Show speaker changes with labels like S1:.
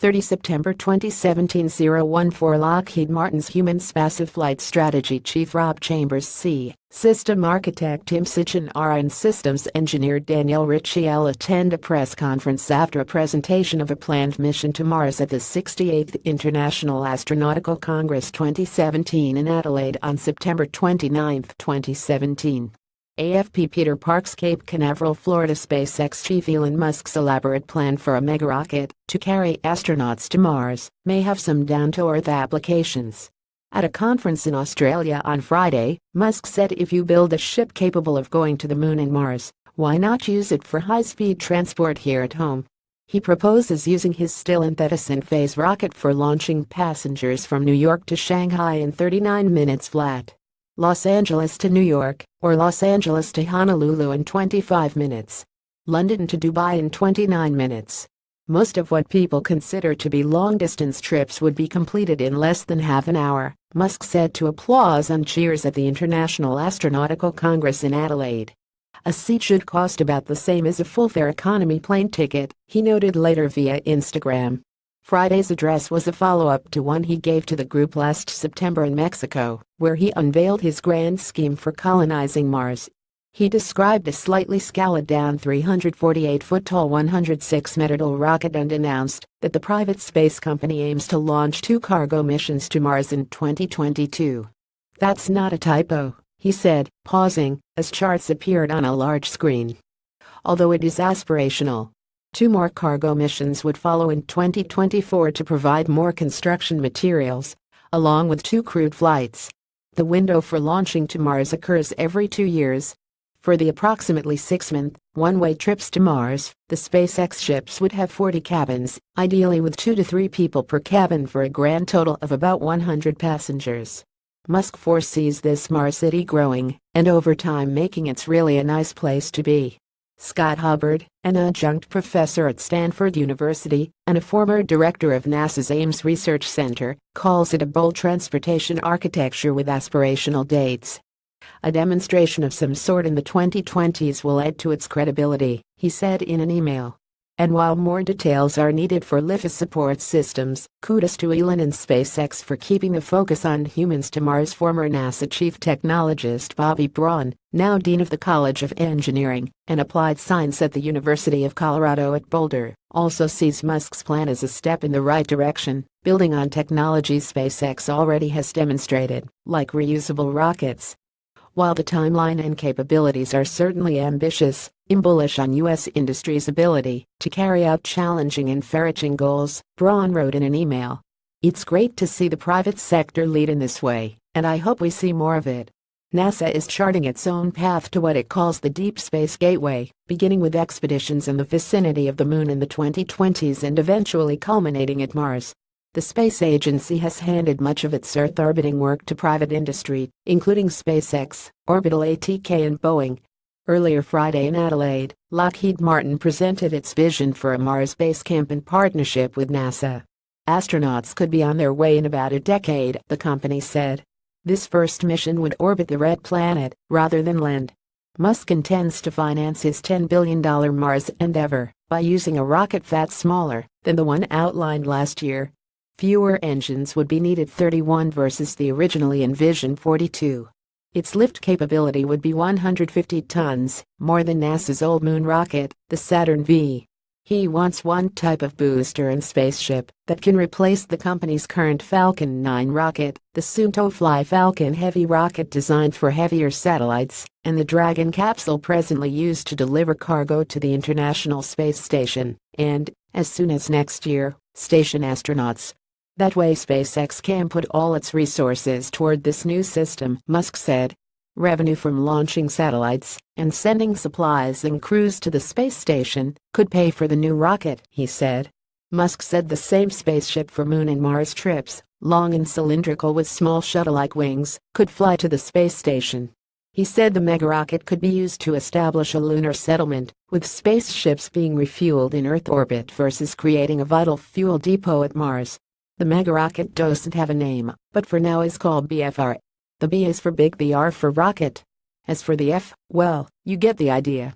S1: 30 September 2017 014 Lockheed Martin's Human Spaceflight Strategy Chief Rob Chambers C. System Architect Tim Sichinara and Systems Engineer Danielle Ricciel attend a press conference after a presentation of a planned mission to Mars at the 68th International Astronautical Congress 2017 in Adelaide on September 29, 2017. AFP Peter Parks Cape Canaveral, Florida. Spacex chief Elon Musk's elaborate plan for a mega-rocket to carry astronauts to Mars may have some down-to-earth applications. At a conference in Australia on Friday, Musk said if you build a ship capable of going to the Moon and Mars, why not use it for high-speed transport here at home? He proposes using his still incandescent phase rocket for launching passengers from New York to Shanghai in 39 minutes flat. Los Angeles to New York, or Los Angeles to Honolulu in 25 minutes. London to Dubai in 29 minutes. Most of what people consider to be long-distance trips would be completed in less than half an hour, Musk said to applause and cheers at the International Astronautical Congress in Adelaide. A seat should cost about the same as a full-fare economy plane ticket, he noted later via Instagram. Friday's address was a follow-up to one he gave to the group last September in Mexico, where he unveiled his grand scheme for colonizing Mars. He described a slightly scaled-down 348-foot-tall 106-meter-tall rocket and announced that the private space company aims to launch 2 cargo missions to Mars in 2022. That's not a typo, he said, pausing, as charts appeared on a large screen. Although it is aspirational. 2 more cargo missions would follow in 2024 to provide more construction materials, along with 2 crewed flights. The window for launching to Mars occurs every 2 years. For the approximately 6-month, one-way trips to Mars, the SpaceX ships would have 40 cabins, ideally with 2 to 3 people per cabin for a grand total of about 100 passengers. Musk foresees this Mars city growing, and over time making it really a nice place to be. Scott Hubbard, an adjunct professor at Stanford University and a former director of NASA's Ames Research Center, calls it a bold transportation architecture with aspirational dates. A demonstration of some sort in the 2020s will add to its credibility, he said in an email. And while more details are needed for LIFA support systems, kudos to Elon and SpaceX for keeping the focus on humans to Mars. Former NASA chief technologist Bobby Braun, now dean of the College of Engineering and Applied Science at the University of Colorado at Boulder, also sees Musk's plan as a step in the right direction, building on technologies SpaceX already has demonstrated, like reusable rockets. While the timeline and capabilities are certainly ambitious, I'm bullish on U.S. industry's ability to carry out challenging and far-reaching goals, Braun wrote in an email. It's great to see the private sector lead in this way, and I hope we see more of it. NASA is charting its own path to what it calls the Deep Space Gateway, beginning with expeditions in the vicinity of the Moon in the 2020s and eventually culminating at Mars. The space agency has handed much of its Earth orbiting work to private industry, including SpaceX, Orbital ATK and Boeing. Earlier Friday in Adelaide, Lockheed Martin presented its vision for a Mars base camp in partnership with NASA. Astronauts could be on their way in about a decade, the company said. This first mission would orbit the red planet, rather than land. Musk intends to finance his $10 billion Mars endeavor by using a rocket far smaller than the one outlined last year. Fewer engines would be needed, 31 versus the originally envisioned 42. Its lift capability would be 150 tons, more than NASA's old moon rocket, the Saturn V. He wants one type of booster and spaceship that can replace the company's current Falcon 9 rocket, the soon-to-fly Falcon Heavy rocket designed for heavier satellites, and the Dragon capsule presently used to deliver cargo to the International Space Station, and, as soon as next year, station astronauts. That way SpaceX can put all its resources toward this new system, Musk said. Revenue from launching satellites and sending supplies and crews to the space station could pay for the new rocket, he said. Musk said the same spaceship for Moon and Mars trips, long and cylindrical with small shuttle-like wings, could fly to the space station. He said the mega-rocket could be used to establish a lunar settlement, with spaceships being refueled in Earth orbit versus creating a vital fuel depot at Mars. The mega-rocket doesn't have a name, but for now is called BFR. The B is for big, the R for rocket. As for the F, well, you get the idea.